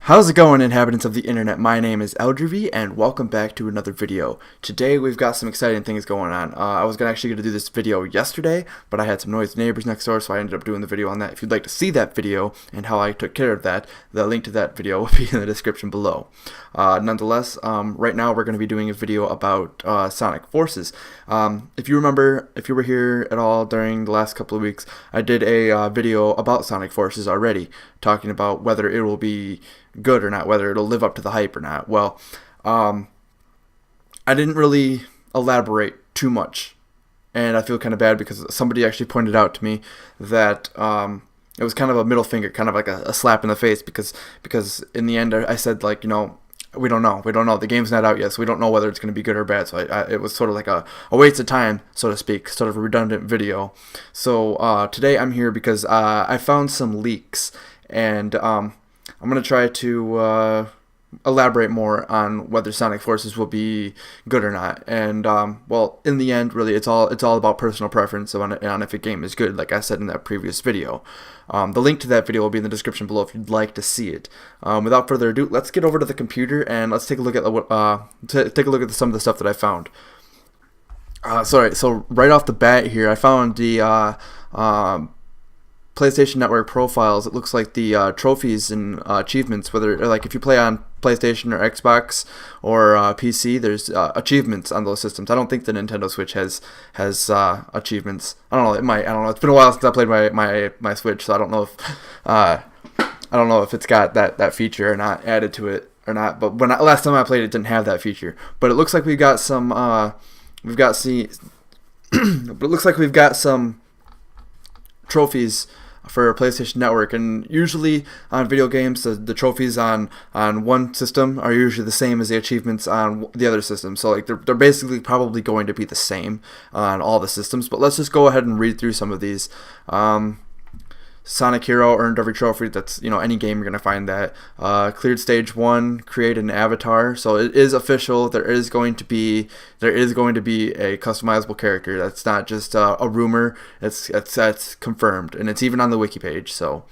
How's it going, inhabitants of the internet? My name is Eldrv, and welcome back to another video. Today we've got some exciting things going on. I was actually going to do this video yesterday, but I had some noisy neighbors next door, so I ended up doing the video on that. If you'd like to see that video and how I took care of that, the link to that video will be in the description below. Nonetheless, right now we're going to be doing a video about Sonic Forces. If you remember, if you were here at all during the last couple of weeks, I did a video about Sonic Forces already, talking about whether it will be good or not, whether it'll live up to the hype or not. Well, I didn't really elaborate too much, and I feel kind of bad because somebody actually pointed out to me that it was kind of a middle finger, kind of like a slap in the face, because in the end I said, like, you know, we don't know, the game's not out yet, so we don't know whether it's going to be good or bad. So it was sort of like a waste of time, so to speak, sort of a redundant video. So today I'm here because I found some leaks, and I'm going to try to elaborate more on whether Sonic Forces will be good or not. And, well, in the end, really, it's all about personal preference on if a game is good, like I said in that previous video. The link to that video will be in the description below if you'd like to see it. Without further ado, let's get over to the computer and let's take a look at some of the stuff that I found. So right off the bat here, I found the PlayStation Network profiles. It looks like the trophies and achievements, whether like if you play on PlayStation or Xbox or PC, there's achievements on those systems. I don't think the Nintendo Switch has achievements. I don't know. It might. I don't know. It's been a while since I played my Switch, so I don't know if it's got that feature or not added to it or not. But last time I played it, didn't have that feature. But it looks like we've got some. But it looks like we've got some trophies for PlayStation Network, and usually on video games the trophies on one system are usually the same as the achievements on the other system. So like they're basically probably going to be the same on all the systems. But let's just go ahead and read through some of these. Sonic Hero earned every trophy. That's, you know, any game you're gonna find that. Cleared stage 1, create an avatar. So it is official. There is going to be a customizable character. That's not just a rumor. That's confirmed, and it's even on the wiki page. So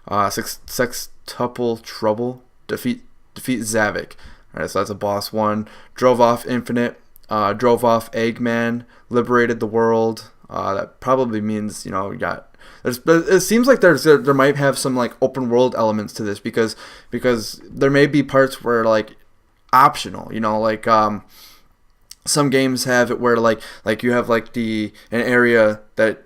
sextuple trouble, defeat Zavik. All right, so that's a boss one. Drove off Infinite. Drove off Eggman. Liberated the world. That probably means, you know, you got. It seems like there might have some like open world elements to this, because there may be parts where like optional, you know, like some games have it where like you have like an area that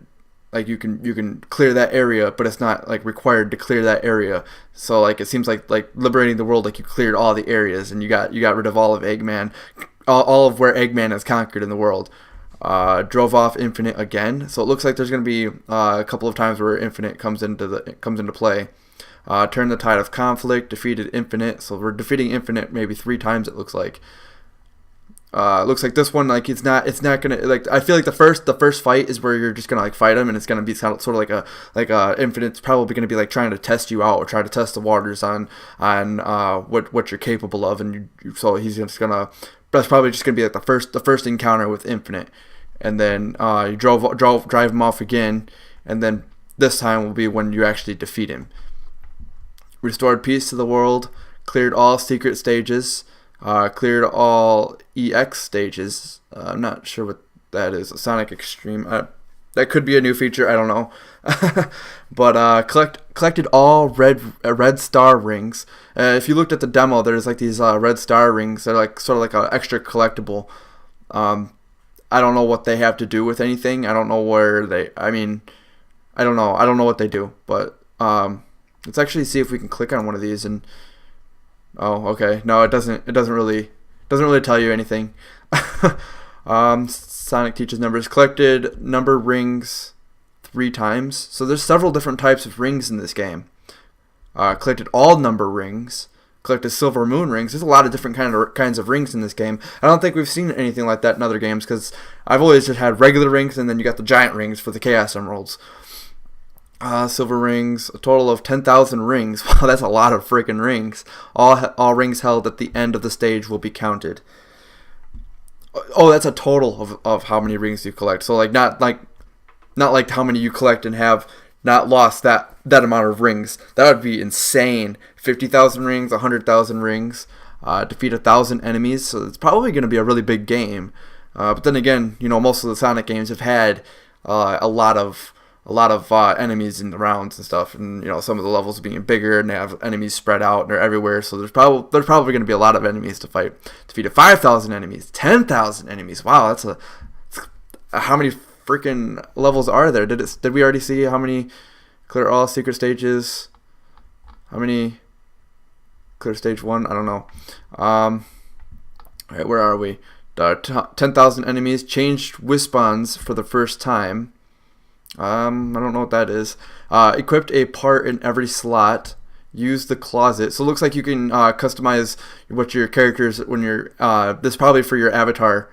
like you can clear that area, but it's not like required to clear that area. So like it seems like liberating the world, like you cleared all the areas and you got rid of all of Eggman, all of where Eggman is conquered in the world. Drove off Infinite again, so it looks like there's going to be a couple of times where Infinite comes into play. Turn the tide of conflict, defeated Infinite, so we're defeating Infinite maybe 3 times. It looks like. Looks like this one, like it's not gonna, like, I feel like the first fight is where you're just gonna like fight him, and it's gonna be sort of like Infinite's probably gonna be like trying to test you out or try to test the waters on what you're capable of, and so he's just gonna. That's probably just gonna be like the first encounter with Infinite, and then you drive him off again, and then this time will be when you actually defeat him. Restored peace to the world, cleared all secret stages, cleared all EX stages. I'm not sure what that is. Sonic Extreme. That could be a new feature. I don't know. But collected all red star rings. If you looked at the demo, there's like these red star rings. They're like sort of like an extra collectible. I don't know what they have to do with anything. I don't know where they. I mean, I don't know. I don't know what they do. But let's actually see if we can click on one of these and. Oh, okay. No, it doesn't. It doesn't really tell you anything. Sonic teaches numbers. Collected number rings 3 times. So there's several different types of rings in this game. Collected all number rings. Collected silver moon rings. There's a lot of different kinds of rings in this game. I don't think we've seen anything like that in other games, because I've always just had regular rings, and then you got the giant rings for the Chaos Emeralds. Silver rings, a total of 10,000 rings. Wow, that's a lot of freaking rings. All rings held at the end of the stage will be counted. Oh, that's a total of how many rings you collect. So like not like how many you collect and have not lost that amount of rings. That would be insane. 50,000 rings, 100,000 rings, defeat 1,000 enemies. So it's probably going to be a really big game. But then again, most of the Sonic games have had a lot of enemies in the rounds and stuff, and some of the levels being bigger, and they have enemies spread out and they're everywhere. So there's probably going to be a lot of enemies to fight. Defeated 5,000 enemies, 10,000 enemies. Wow, that's how many freaking levels are there? Did we already see how many clear all secret stages? How many clear stage 1? I don't know. All right, where are we? 10,000 enemies, changed Wispons for the first time. I don't know what that is. Equipped a part in every slot. Use the closet. So it looks like you can customize what your characters when you're. This is probably for your avatar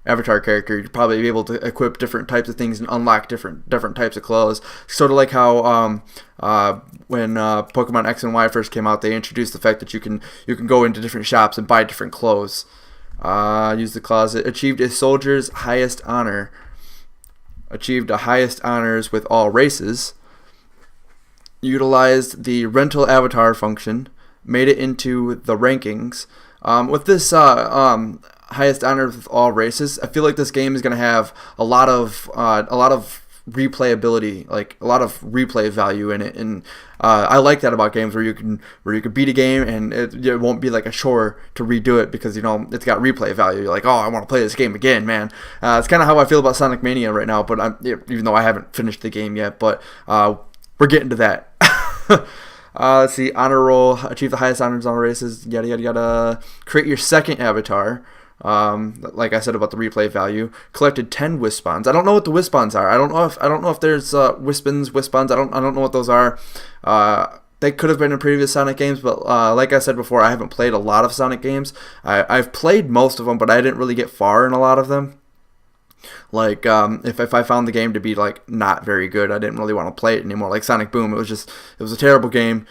character. You'd probably be able to equip different types of things and unlock different types of clothes. Sort of like how when Pokemon X and Y first came out, they introduced the fact that you can go into different shops and buy different clothes. Use the closet. Achieved a soldier's highest honor. Achieved the highest honors with all races. Utilized the rental avatar function. Made it into the rankings. With this highest honors with all races, I feel like this game is going to have a lot of replayability, like a lot of replay value in it, and I like that about games where you can beat a game and it won't be like a chore to redo it because it's got replay value. You're like, oh, I want to play this game again, man. It's kind of how I feel about Sonic Mania right now, but even though I haven't finished the game yet, but we're getting to that. Let's see, honor roll, achieve the highest honors on races, yada yada yada. Create your second avatar. Like I said about the replay value, collected 10 Wispons. I don't know what the Wispons are. I don't know if there's Wispons. I don't know what those are. They could have been in previous Sonic games, but like I said before, I haven't played a lot of Sonic games. I've played most of them, but I didn't really get far in a lot of them. Like if I found the game to be like not very good, I didn't really want to play it anymore. Like Sonic Boom, it was a terrible game.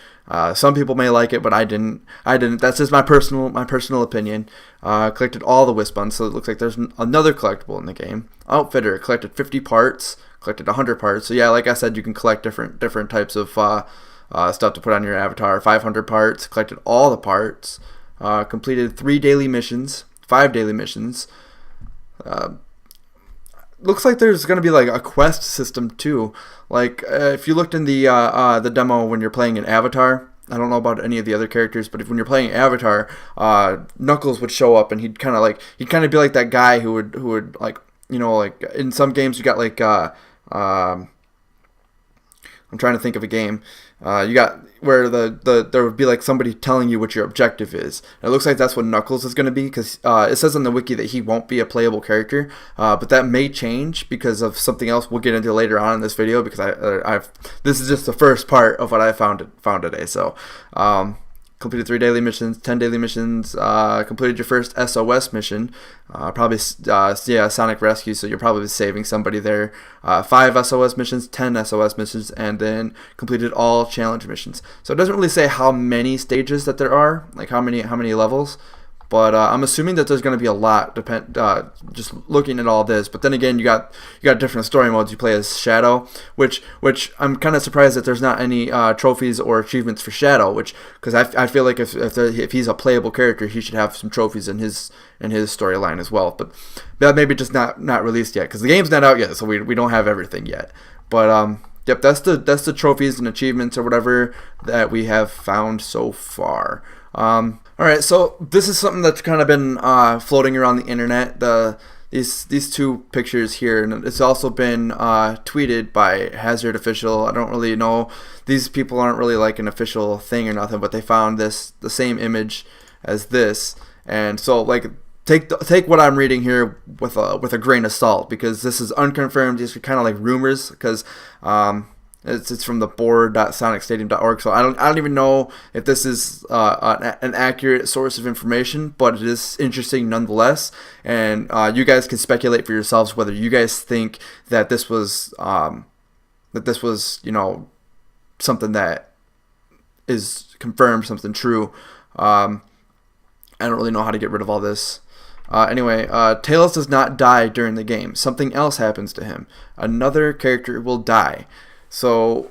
Some people may like it, but I didn't. That's just my personal opinion. Collected all the Wispons, so it looks like there's another collectible in the game. Outfitter, collected 50 parts, collected 100 parts. So yeah, like I said, you can collect different types of stuff to put on your avatar. 500 parts, collected all the parts. Completed 3 daily missions, 5 daily missions. Looks like there's going to be like a quest system too. Like if you looked in the demo when you're playing an avatar, I don't know about any of the other characters, but when you're playing Avatar, Knuckles would show up and he'd kind of be like that guy who would like like in some games you got like I'm trying to think of a game. You got where there would be like somebody telling you what your objective is. And it looks like that's what Knuckles is going to be because it says on the wiki that he won't be a playable character, but that may change because of something else we'll get into later on in this video because this is just the first part of what I found today. So completed 3 daily missions, 10 daily missions, completed your first SOS mission, probably Sonic Rescue, so you're probably saving somebody there. 5 SOS missions, 10 SOS missions, and then completed all challenge missions. So it doesn't really say how many stages that there are, like how many levels, but I'm assuming that there's going to be a lot. Just looking at all this, but then again, you got different story modes. You play as Shadow, which I'm kind of surprised that there's not any trophies or achievements for Shadow. Because I feel like if he's a playable character, he should have some trophies in his storyline as well. But that maybe just not released yet because the game's not out yet, so we don't have everything yet. But yep, that's the trophies and achievements or whatever that we have found so far. Alright, so this is something that's kind of been floating around the internet, these 2 pictures here, and it's also been tweeted by Hazard Official. I don't really know, these people aren't really like an official thing or nothing, but they found the same image as this, and so like take what I'm reading here with a grain of salt because this is unconfirmed. These are kind of like rumors because it's from the board.sonicstadium.org, so I don't even know if this is an accurate source of information, but it is interesting nonetheless. And you guys can speculate for yourselves whether you guys think that this was something that is confirmed, something true. I don't really know how to get rid of all this. Anyway, Tails does not die during the game. Something else happens to him. Another character will die. So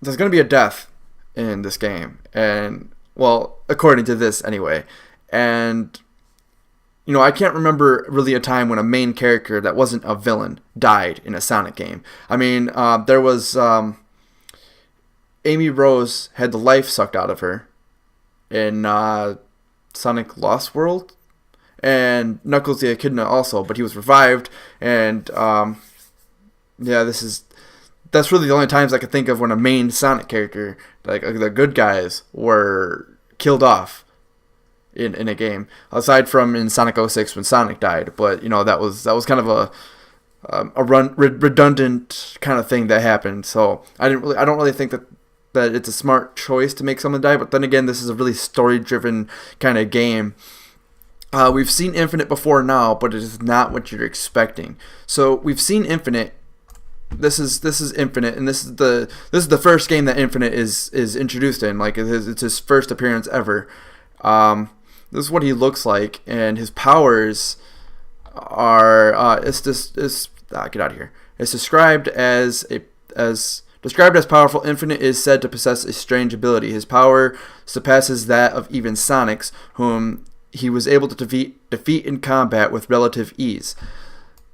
there's going to be a death in this game, and well, according to this anyway. And you know, I can't remember really a time when a main character that wasn't a villain died in a Sonic game. I mean, there was Amy Rose had the life sucked out of her in Sonic Lost World, and Knuckles the Echidna also, but he was revived. And yeah, that's really the only times I could think of when a main Sonic character, like the good guys, were killed off in a game, aside from in Sonic 06 when Sonic died. But you know, that was kind of a redundant kind of thing that happened. So I don't really think that it's a smart choice to make someone die. But then again, this is a really story driven kind of game. We've seen Infinite before now, but it is not what you're expecting. So we've seen Infinite. This is Infinite, and this is the first game that Infinite is introduced in. Like it's his first appearance ever. This is what he looks like, and his powers are get out of here. It's described as powerful. Infinite is said to possess a strange ability. His power surpasses that of even Sonic's, whom he was able to defeat in combat with relative ease.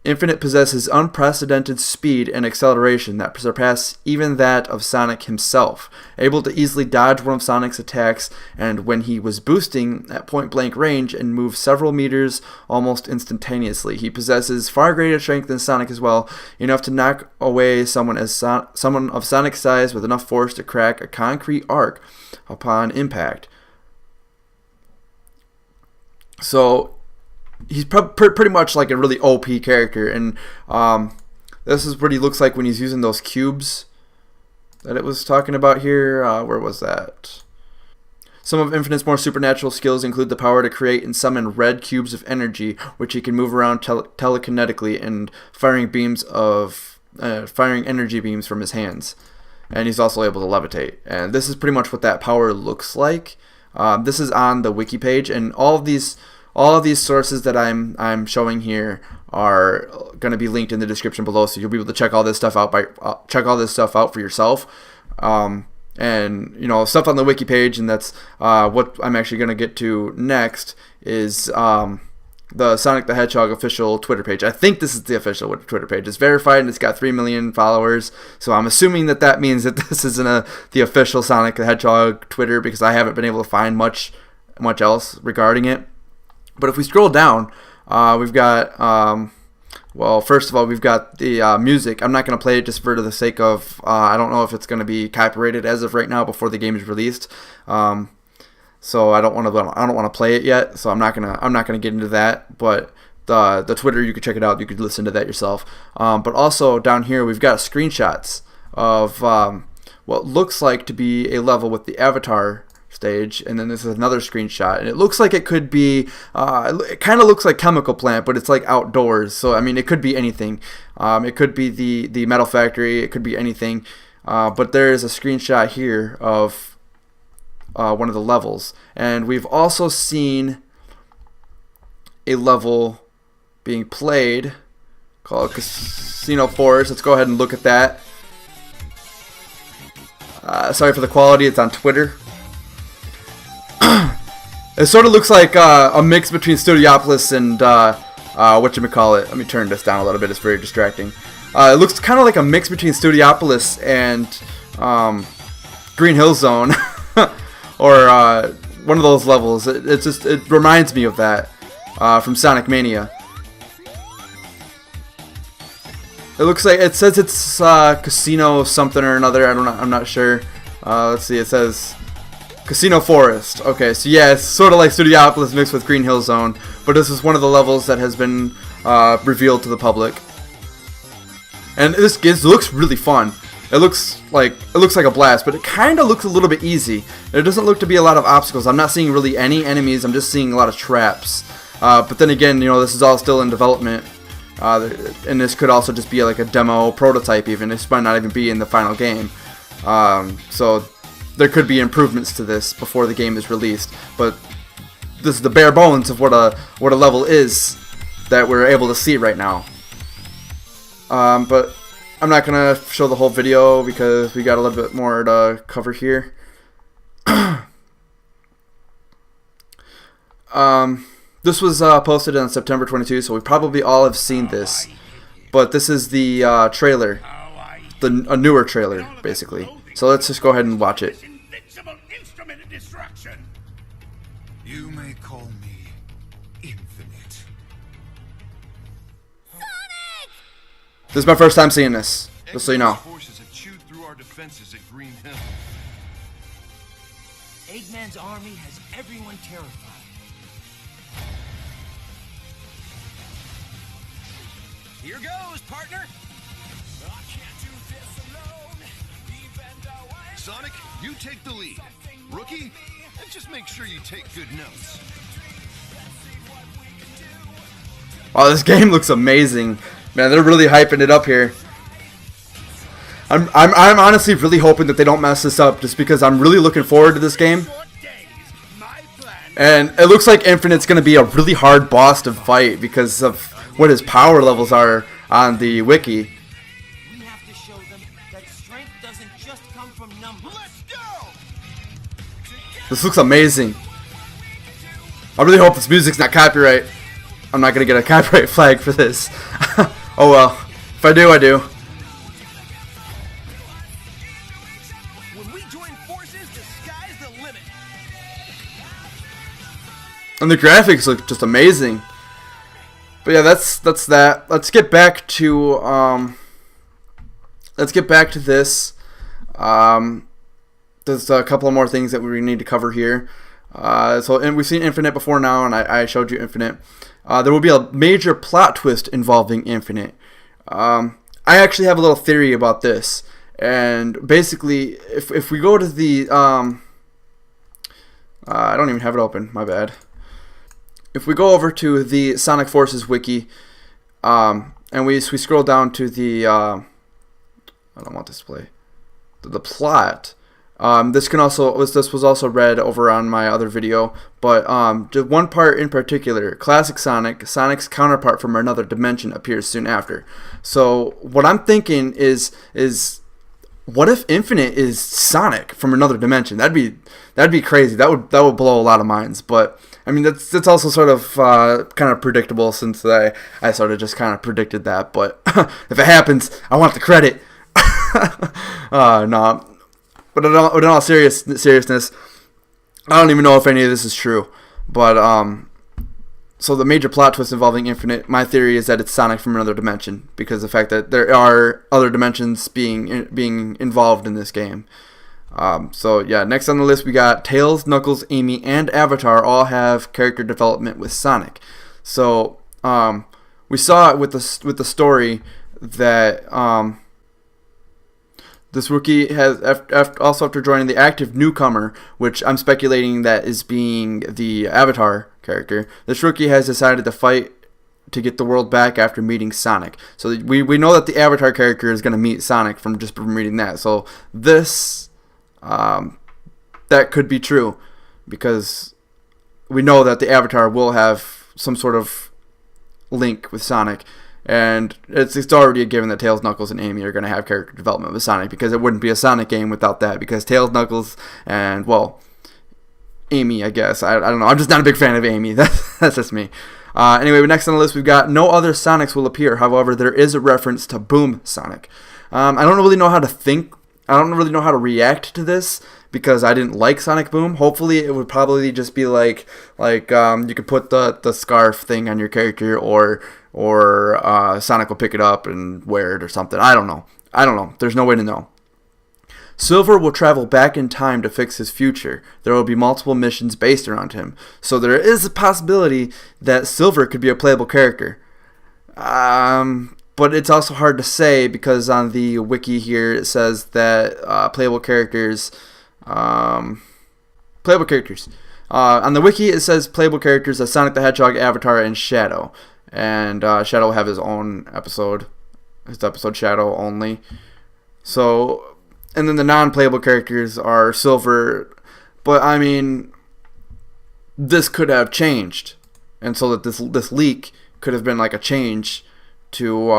Infinite possesses unprecedented speed and acceleration that surpass even that of Sonic himself, able to easily dodge one of Sonic's attacks, and when he was boosting at point-blank range and move several meters almost instantaneously. He possesses far greater strength than Sonic as well, enough to knock away someone of Sonic's size with enough force to crack a concrete arc upon impact. So he's pretty much like a really OP character, and this is what he looks like when he's using those cubes that it was talking about here. Where was that? Some of Infinite's more supernatural skills include the power to create and summon red cubes of energy, which he can move around telekinetically, and firing energy beams from his hands. And he's also able to levitate. And this is pretty much what that power looks like. This is on the wiki page, and all of these sources that I'm showing here are going to be linked in the description below, so you'll be able to check all this stuff out for yourself. And you know, stuff on the wiki page, and that's what I'm actually going to get to next is the Sonic the Hedgehog official Twitter page. I think this is the official Twitter page. It's verified and it's got 3 million followers. So I'm assuming that means that this isn't the official Sonic the Hedgehog Twitter, because I haven't been able to find much else regarding it. But if we scroll down, we've got, well, first of all, we've got the music. I'm not going to play it just for the sake of, I don't know if it's going to be copyrighted as of right now before the game is released. So I don't want to play it yet. So I'm not gonna get into that. But the Twitter, you could check it out. You could listen to that yourself. But also down here, we've got screenshots of what looks like to be a level with the Avatar stage, and then this is another screenshot, and it looks like it could be it kind of looks like Chemical Plant, but it's like outdoors. So I mean, it could be anything. It could be the Metal Factory, it could be anything. But there is a screenshot here of one of the levels, and we've also seen a level being played called Casino Forest. Let's go ahead and look at that. Sorry for the quality, it's on Twitter. It sort of looks like a mix between Studiopolis and whatchamacallit. Let me turn this down a little bit, it's very distracting. It looks kind of like a mix between Studiopolis and Green Hill Zone, or one of those levels. It reminds me of that from Sonic Mania. It looks like, it says it's Casino something or another. I'm not sure. Let's see. It says Casino Forest. Okay, so yeah, it's sort of like Studiopolis mixed with Green Hill Zone, but this is one of the levels that has been revealed to the public. And this looks really fun. It looks like a blast, but it kind of looks a little bit easy. There doesn't look to be a lot of obstacles. I'm not seeing really any enemies. I'm just seeing a lot of traps. But then again, you know, this is all still in development, and this could also just be like a demo prototype. Even this might not even be in the final game. So there could be improvements to this before the game is released. But this is the bare bones of what a level is that we're able to see right now. But I'm not gonna show the whole video because we got a little bit more to cover here. This was posted on September 22, so we probably all have seen this. But this is the trailer, a newer trailer, basically. So let's just go ahead and watch it. You may call me Infinite. Sonic! This is my first time seeing this, just so you know. Forces have chewed through our defenses at Green Hill. Eggman's army has everyone terrified. Here goes, partner! Sonic, you take the lead. Rookie, just make sure you take good notes. Wow, this game looks amazing. Man, they're really hyping it up here. I'm honestly really hoping that they don't mess this up, just because I'm really looking forward to this game. And it looks like Infinite's going to be a really hard boss to fight because of what his power levels are on the wiki. We have to show them that strength doesn't just come from numbers. Let's go! This looks amazing. I really hope this music's not copyright. I'm not going to get a copyright flag for this. Oh well. If I do, I do. When we join forces, the sky's the limit. And the graphics look just amazing. But yeah, that's that. Let's get back to this. There's a couple of more things that we need to cover here. And we've seen Infinite before now, and I showed you Infinite. There will be a major plot twist involving Infinite. I actually have a little theory about this, and basically, if we go to the I don't even have it open. My bad. If we go over to the Sonic Forces wiki, and we scroll down to the I don't want this to play. The plot. This was also read over on my other video, but just one part in particular, classic Sonic, Sonic's counterpart from another dimension appears soon after. So what I'm thinking is what if Infinite is Sonic from another dimension? That'd be crazy. That would blow a lot of minds. But I mean that's also sort of kind of predictable, since I sort of just kind of predicted that. But if it happens, I want the credit. No. But in all seriousness, I don't even know if any of this is true. But so the major plot twist involving Infinite, my theory is that it's Sonic from another dimension, because of the fact that there are other dimensions being involved in this game. So yeah, next on the list we got Tails, Knuckles, Amy, and Avatar all have character development with Sonic. So we saw it with the story that this rookie has, also after joining the active newcomer, which I'm speculating that is being the Avatar character, this rookie has decided to fight to get the world back after meeting Sonic. So we know that the Avatar character is going to meet Sonic from reading that. So this, that could be true, because we know that the Avatar will have some sort of link with Sonic. And it's already a given that Tails, Knuckles, and Amy are going to have character development with Sonic, because it wouldn't be a Sonic game without that, because Tails, Knuckles, and, well, Amy, I guess. I don't know. I'm just not a big fan of Amy. That's just me. Anyway, next on the list, we've got no other Sonics will appear. However, there is a reference to Boom Sonic. I don't really know how to think. I don't really know how to react to this, because I didn't like Sonic Boom. Hopefully, it would probably just be like you could put the scarf thing on your character, or Sonic will pick it up and wear it or something. I don't know. There's no way to know. Silver will travel back in time to fix his future. There will be multiple missions based around him. So there is a possibility that Silver could be a playable character. But it's also hard to say, because on the wiki here it says that playable characters. On the wiki it says playable characters are Sonic the Hedgehog, Avatar, and Shadow. And Shadow will have his own episode. His episode Shadow only. So, and then the non-playable characters are Silver. But I mean, this could have changed, and so that this leak could have been like a change to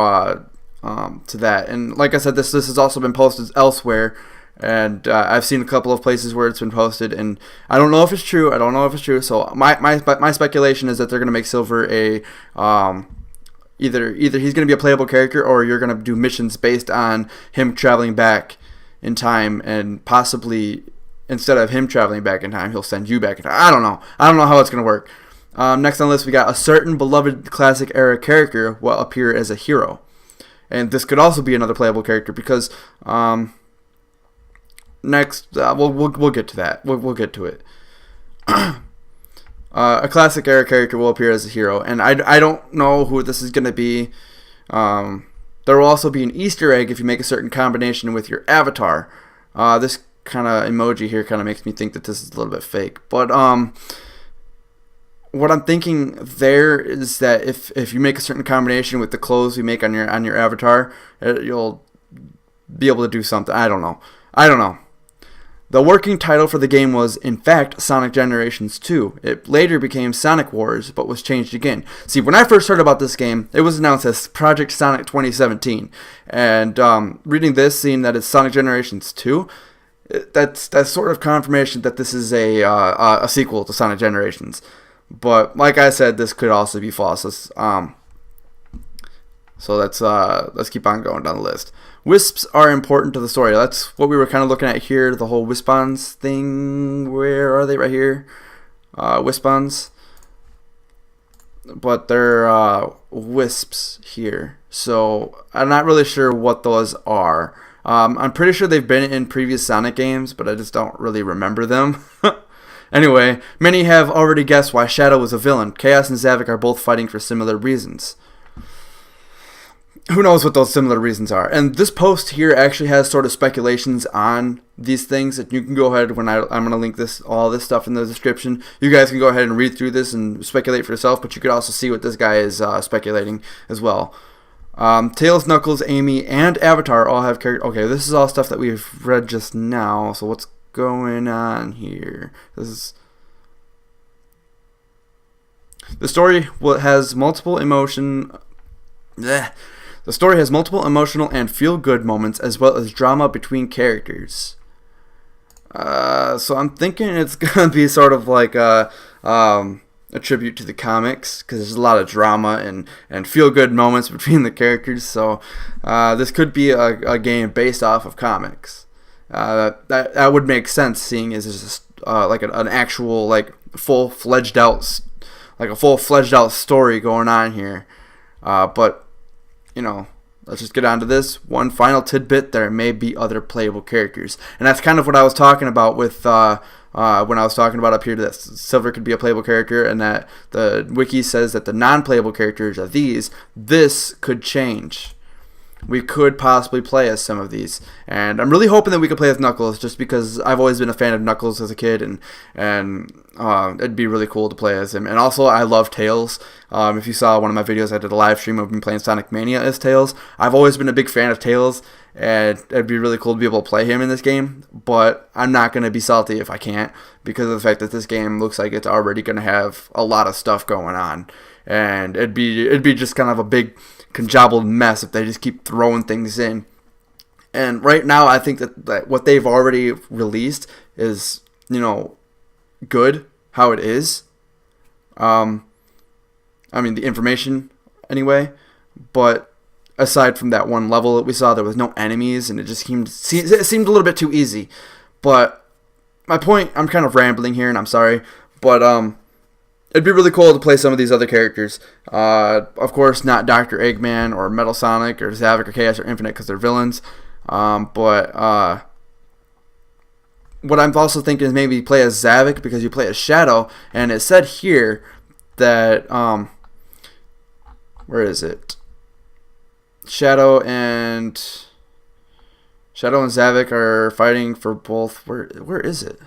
to that. And like I said, this has also been posted elsewhere, and I've seen a couple of places where it's been posted, and I don't know if it's true. So my speculation is that they're gonna make Silver a either he's gonna be a playable character, or you're gonna do missions based on him traveling back in time, and possibly instead of him traveling back in time, he'll send you back in time. I don't know how it's gonna work. Next on the list, we got a certain beloved classic era character will appear as a hero. And this could also be another playable character because next we'll get to that. We'll get to it. A classic era character will appear as a hero, and I don't know who this is going to be. There will also be an Easter egg if you make a certain combination with your avatar. This kind of emoji here kind of makes me think that this is a little bit fake, but what I'm thinking there is that if you make a certain combination with the clothes you make on your avatar, you'll be able to do something. I don't know. The working title for the game was, in fact, Sonic Generations 2. It later became Sonic Wars, but was changed again. See, when I first heard about this game, it was announced as Project Sonic 2017. And reading this, seeing that it's Sonic Generations 2, that's sort of confirmation that this is a sequel to Sonic Generations. But like I said, this could also be false. So let's keep on going down the list. Wisps are important to the story. That's what we were kind of looking at here, the whole Wispons thing. Where are they? Right here. Wispons. But they're wisps here. So I'm not really sure what those are. I'm pretty sure they've been in previous Sonic games, but I just don't really remember them. Anyway, many have already guessed why Shadow was a villain. Chaos and Zavok are both fighting for similar reasons. Who knows what those similar reasons are? And this post here actually has sort of speculations on these things that you can go ahead, when I'm going to link all this stuff in the description. You guys can go ahead and read through this and speculate for yourself, but you could also see what this guy is speculating as well. Tails, Knuckles, Amy, and Avatar all have characters. Okay, this is all stuff that we've read just now, so what's going on here? The story has multiple emotional and feel-good moments, as well as drama between characters. So I'm thinking it's gonna be sort of like a tribute to the comics, because there's a lot of drama and feel-good moments between the characters. So this could be a game based off of comics. That would make sense, seeing as it's just like an actual full-fledged out story going on here. But let's just get on to this. One final tidbit: there may be other playable characters, and that's kind of what I was talking about with when I was talking about up here that Silver could be a playable character, and that the wiki says that the non-playable characters are these. This could change. We could possibly play as some of these, and I'm really hoping that we could play as Knuckles, just because I've always been a fan of Knuckles as a kid, and it'd be really cool to play as him. And also, I love Tails. If you saw one of my videos, I did a live stream of me playing Sonic Mania as Tails. I've always been a big fan of Tails, and it'd be really cool to be able to play him in this game, but I'm not going to be salty if I can't, because of the fact that this game looks like it's already going to have a lot of stuff going on, and it'd be just kind of a big conjobbled mess if they just keep throwing things in. And right now, I think that what they've already released is, good how it is. I mean, the information anyway. But aside from that one level that we saw, there was no enemies, and it seemed a little bit too easy. But my point, I'm kind of rambling here, and I'm sorry, but it'd be really cool to play some of these other characters. Of course, not Dr. Eggman or Metal Sonic or Zavok or Chaos or Infinite, because they're villains. But what I'm also thinking is maybe play as Zavok, because you play as Shadow. And it said here that, where is it? Shadow and Zavok are fighting for both. Where is it?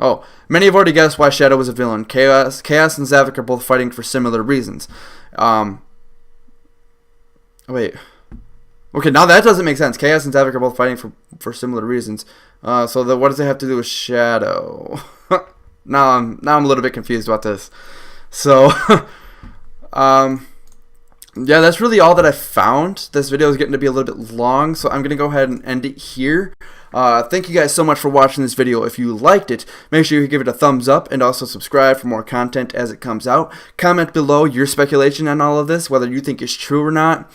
Oh, many have already guessed why Shadow was a villain. Chaos and Zavok are both fighting for similar reasons. Wait. Okay, now that doesn't make sense. Chaos and Zavok are both fighting for similar reasons. So what does it have to do with Shadow? Now I'm a little bit confused about this. So, yeah, that's really all that I found. This video is getting to be a little bit long, so I'm going to go ahead and end it here. Thank you guys so much for watching this video. If you liked it, make sure you give it a thumbs up and also subscribe for more content as it comes out. Comment below your speculation on all of this, whether you think it's true or not.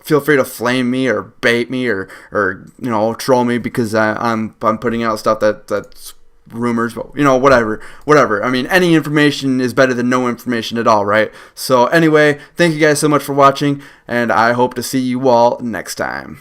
Feel free to flame me or bait me or you know, troll me because I'm putting out stuff that's rumors, but you know, whatever. I mean, any information is better than no information at all, right? So anyway, thank you guys so much for watching, and I hope to see you all next time.